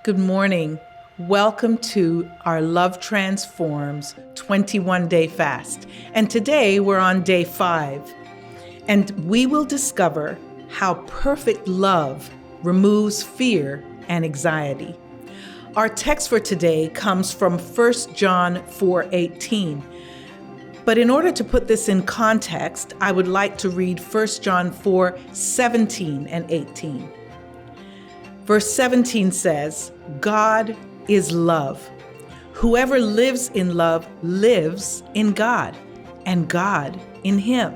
Good morning. Welcome to our Love Transforms 21-day fast. And today we're on day 5. And we will discover how perfect love removes fear and anxiety. Our text for today comes from 1 John 4:18. But in order to put this in context, I would like to read 1 John 4:17 and 18. Verse 17 says, God is love. Whoever lives in love lives in God, and God in him.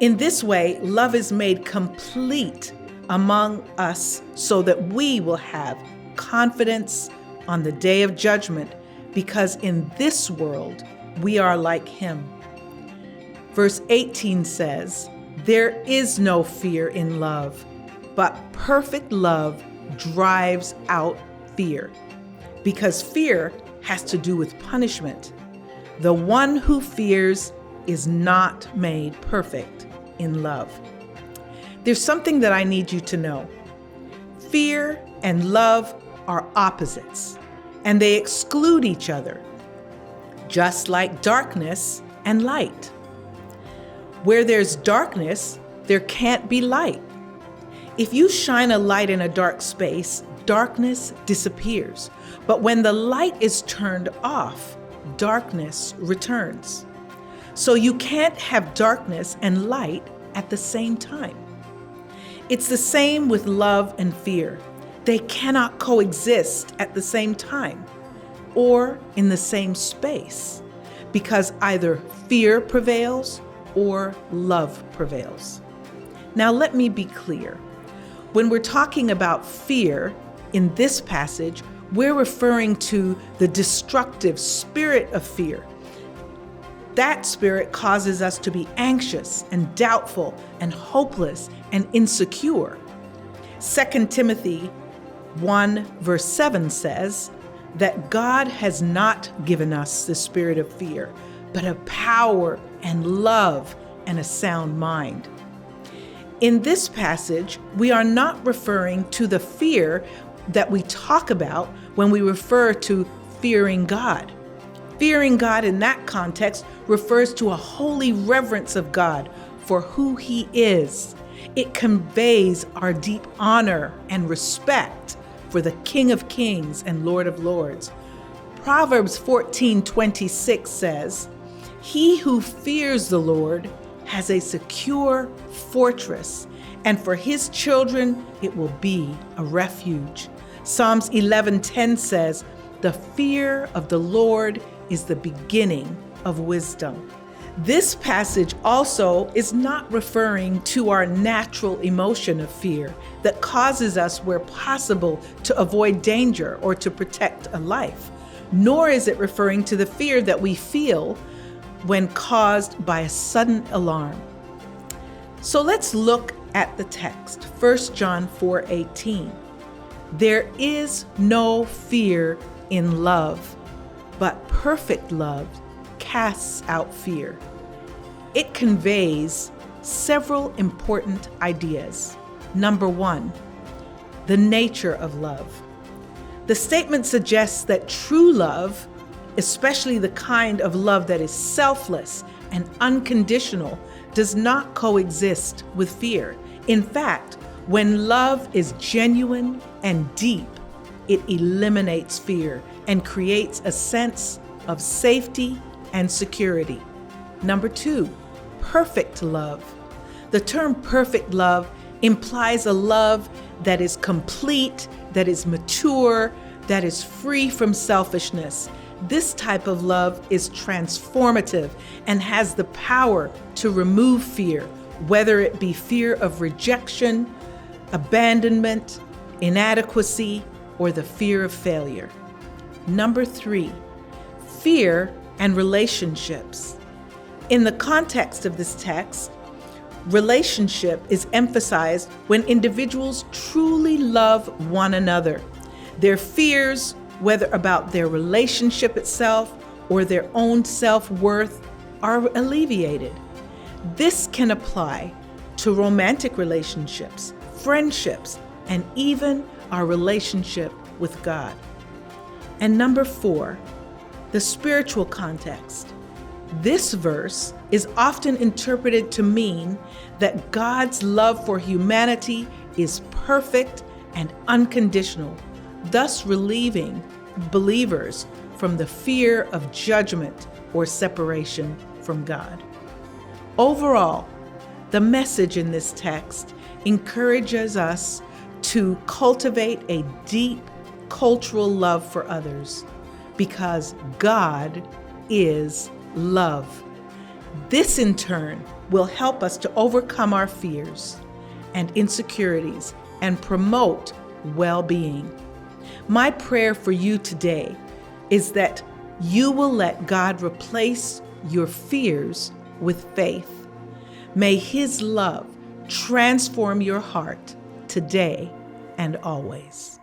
In this way, love is made complete among us so that we will have confidence on the day of judgment, because in this world we are like him. Verse 18 says, there is no fear in love, but perfect love drives out fear, because fear has to do with punishment. The one who fears is not made perfect in love. There's something that I need you to know. Fear and love are opposites, and they exclude each other, just like darkness and light. Where there's darkness, there can't be light. If you shine a light in a dark space, darkness disappears. But when the light is turned off, darkness returns. So you can't have darkness and light at the same time. It's the same with love and fear. They cannot coexist at the same time or in the same space, because either fear prevails or love prevails. Now let me be clear. When we're talking about fear in this passage, we're referring to the destructive spirit of fear. That spirit causes us to be anxious and doubtful and hopeless and insecure. 2 Timothy 1 verse 7 says that God has not given us the spirit of fear, but of power and love and a sound mind. In this passage, we are not referring to the fear that we talk about when we refer to fearing God. Fearing God in that context refers to a holy reverence of God for who he is. It conveys our deep honor and respect for the King of Kings and Lord of Lords. Proverbs 14:26 says, he who fears the Lord has a secure fortress, and for his children it will be a refuge. Psalms 11:10 says, the fear of the Lord is the beginning of wisdom. This passage also is not referring to our natural emotion of fear that causes us, where possible, to avoid danger or to protect a life, nor is it referring to the fear that we feel when caused by a sudden alarm. So let's look at the text, 1 John 4:18. There is no fear in love, but perfect love casts out fear. It conveys several important ideas. Number 1, the nature of love. The statement suggests that true love, especially the kind of love that is selfless and unconditional, does not coexist with fear. In fact, when love is genuine and deep, it eliminates fear and creates a sense of safety and security. Number 2, perfect love. The term perfect love implies a love that is complete, that is mature, that is free from selfishness. This type of love is transformative and has the power to remove fear, whether it be fear of rejection, abandonment, inadequacy, or the fear of failure. Number 3, fear and relationships. In the context of this text, relationship is emphasized when individuals truly love one another. Their fears, whether about their relationship itself or their own self-worth, are alleviated. This can apply to romantic relationships, friendships, and even our relationship with God. And number 4, the spiritual context. This verse is often interpreted to mean that God's love for humanity is perfect and unconditional, thus relieving believers from the fear of judgment or separation from God. Overall, the message in this text encourages us to cultivate a deep cultural love for others because God is love. This in turn will help us to overcome our fears and insecurities and promote well-being. My prayer for you today is that you will let God replace your fears with faith. May His love transform your heart today and always.